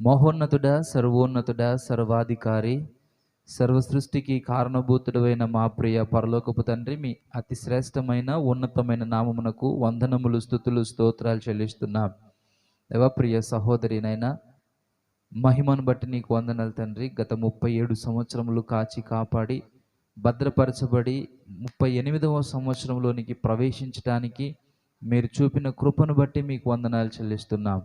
మహోన్నతుడా, సర్వోన్నతుడా, సర్వాధికారి, సర్వ సృష్టికి కారణభూతుడైన మా ప్రియ పరలోకపు తండ్రి, మీ అతి శ్రేష్టమైన ఉన్నతమైన నామమునకు వందనములు, స్తుతులు, స్తోత్రాలు చెల్లిస్తున్నాం. దేవా, ప్రియ సహోదరినైనా మహిమను బట్టి నీకు వందనాలు తండ్రి. గత 37 సంవత్సరములు కాచి కాపాడి భద్రపరచబడి 38వ సంవత్సరంలోనికి ప్రవేశించడానికి మీరు చూపిన కృపను బట్టి మీకు వందనాలు చెల్లిస్తున్నాం.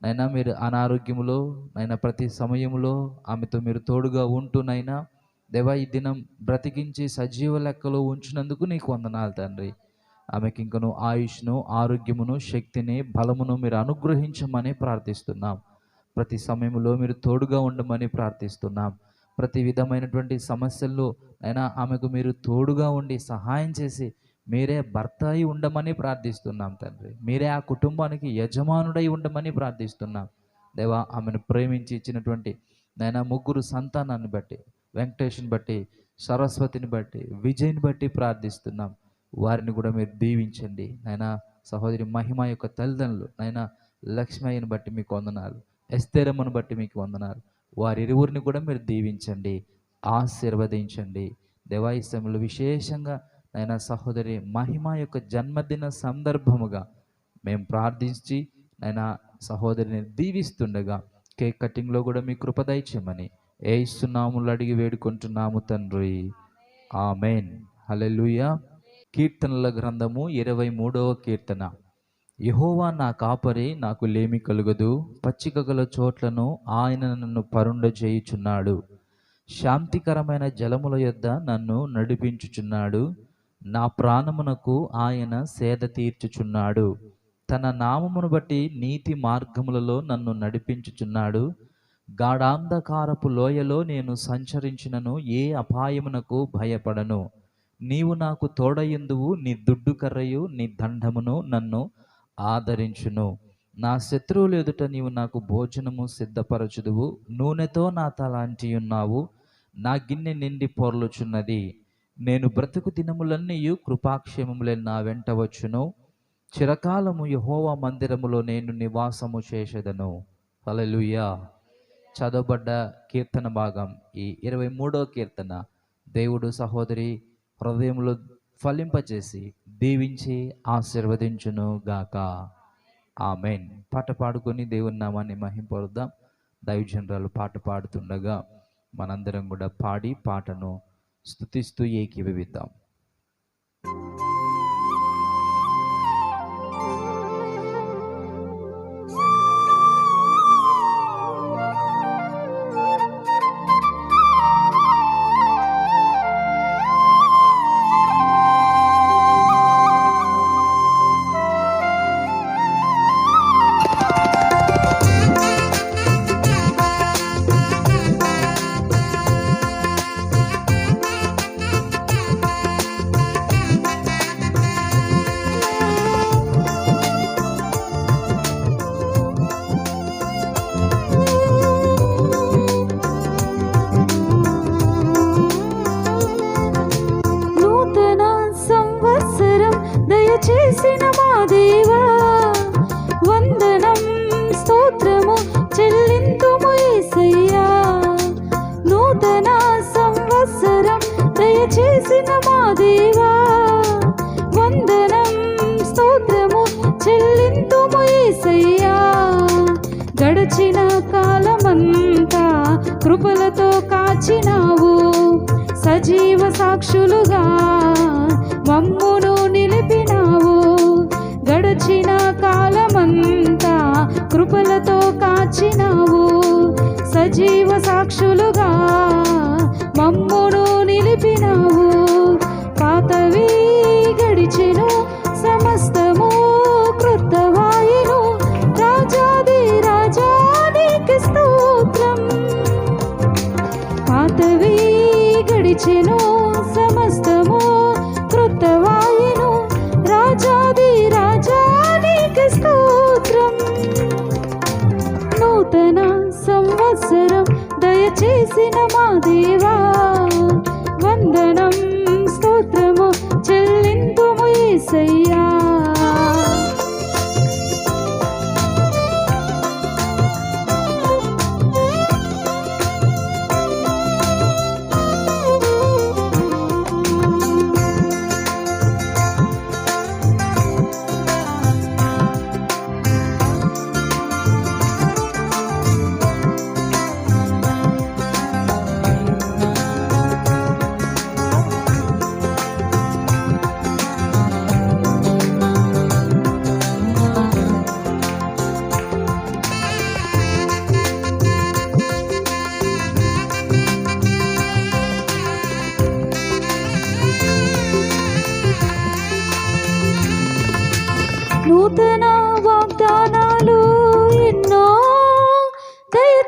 నైనా మీరు అనారోగ్యములో నైనా ప్రతి సమయంలో ఆమెతో మీరు తోడుగా ఉంటూనైనా దేవా ఈ దినం బ్రతికించి సజీవ లెక్కలో ఉంచినందుకు నీకు వందనాలు తండ్రి. ఆమెకి ఇంకను ఆయుష్ను, ఆరోగ్యమును, శక్తిని, బలమును మీరు అనుగ్రహించమని ప్రార్థిస్తున్నాం. ప్రతి సమయంలో మీరు తోడుగా ఉండమని ప్రార్థిస్తున్నాం. ప్రతి విధమైనటువంటి సమస్యల్లో అయినా ఆమెకు మీరు తోడుగా ఉండి సహాయం చేసి మీరే భర్త అయి ఉండమని ప్రార్థిస్తున్నాం తండ్రి. మీరే ఆ కుటుంబానికి యజమానుడై ఉండమని ప్రార్థిస్తున్నాం. దేవా, ఆమెను ప్రేమించి ఇచ్చినటువంటి నైనా 3 సంతానాన్ని బట్టి, వెంకటేష్ని బట్టి, సరస్వతిని బట్టి, విజయ్ని బట్టి ప్రార్థిస్తున్నాం. వారిని కూడా మీరు దీవించండి. నైనా సహోదరి మహిమ యొక్క తల్లిదండ్రులు నైనా లక్ష్మయ్యని బట్టి మీకు వందనాలు, ఎస్తేరమ్మను బట్టి మీకు వందనాలు. వారిరువురిని కూడా మీరు దీవించండి, ఆశీర్వదించండి. దేవా, ఈ సమయంలో విశేషంగా అయినా సహోదరి మహిమ యొక్క జన్మదిన సందర్భముగా మేము ప్రార్థించి అయినా సహోదరిని దీవిస్తుండగా కేక్ కటింగ్లో కూడా మీ కృప దయచేయమని యేసు నామములో అడిగి వేడుకుంటున్నాము తండ్రి, ఆమేన్. హల్లెలూయా. కీర్తనల గ్రంథము 23వ కీర్తన. యెహోవా నా కాపరి, నాకు లేమి కలుగదు. పచ్చిక గల చోట్లను ఆయన నన్ను పరుండజేయుచున్నాడు. శాంతికరమైన జలముల యొద్ద నన్ను నడిపించుచున్నాడు. నా ప్రాణమునకు ఆయన సేద తీర్చుచున్నాడు. తన నామమును బట్టి నీతి మార్గములలో నన్ను నడిపించుచున్నాడు. గాఢాంధకారపు లోయలో నేను సంచరించినను ఏ అపాయమునకు భయపడను. నీవు నాకు తోడయందువు. నీ దుడ్డు కర్రయు నీ దండమును నన్ను ఆదరించును. నా శత్రువుల ఎదుట నీవు నాకు భోజనము సిద్ధపరచుదువు. నూనెతో నా తల అంటియున్నావు. నా గిన్నె నిండి పొర్లుచున్నది. నేను బ్రతుకు దినములన్నీ కృపాక్షేమములే నా వెంట వచ్చును. చిరకాలము యెహోవా మందిరములో నేను నివాసము చేసేదను. హల్లెలూయా. చదవబడ్డ కీర్తన భాగం ఈ 23వ కీర్తన దేవుడు సహోదరి హృదయంలో ఫలింపచేసి దీవించి ఆశీర్వదించును గాక. ఆమేన్. పాట పాడుకొని దేవుని నామాన్ని మహింపరుద్దాం. దైవజనురాలు పాట పాడుతుండగా మనందరం కూడా పాడి పాటను స్తుతిస్తూ ఏకీభవిద్దాం. చేసిన మా దేవా వందనం స్తోత్రము చెల్లింతుము యేసయ్యా. నూతన సంవత్సరం దయచేసిన మా దేవా వందనం స్తోత్రము చెల్లింతుము యేసయ్యా. గడచిన కాలమంతా కృపలతో కాచినావు. సజీవ సాక్షులుగా మమ్మును నిలిపినావు. గడచిన కాలమంతా కృపలతో కాచినావు. సజీవ సాక్షులుగా మమ్మును నిలిపినావు. పాతవి గడిచెను సమస్తము కృతవాయెను. రాజాది రాజా నీకు స్తోత్రం. పాతవి గడిచెను సమస్తము కృతవాయెను. రాజాది రాజా నీకు స్తోత్రం. నూతన సంవత్సరం దయచేసిన మా దేవా వందనం స్తోత్రము చెల్లింతుము యేసయ్యా.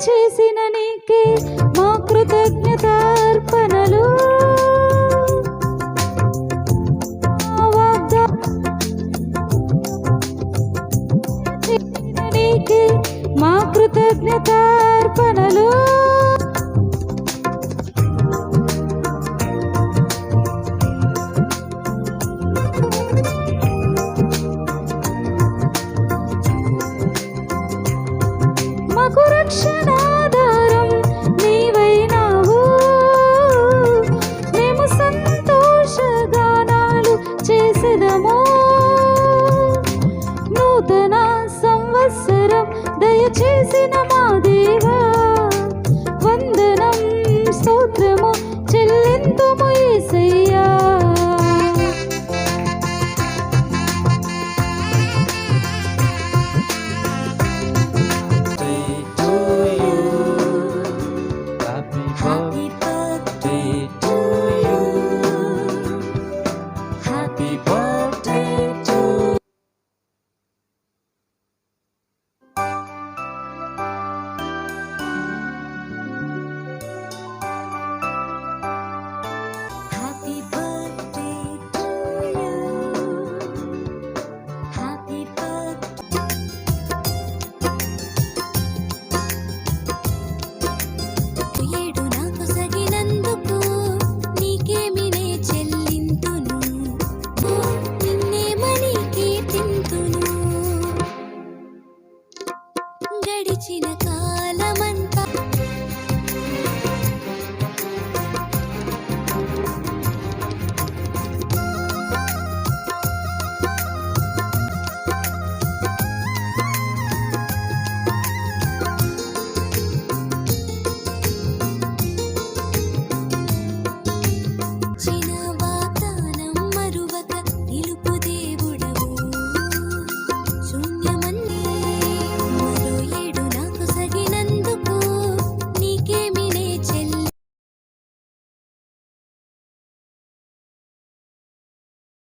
దయచేసిన నీకే మా కృతజ్ఞతార్పణలు. నీకే మా కృతజ్ఞతార్పణలు. మాకు రక్షణాధారం నీవైనావు, మేము సంతోషగానాలు చేసెదము. నూతన సంవత్సరం దయచేసిన మా దేవా,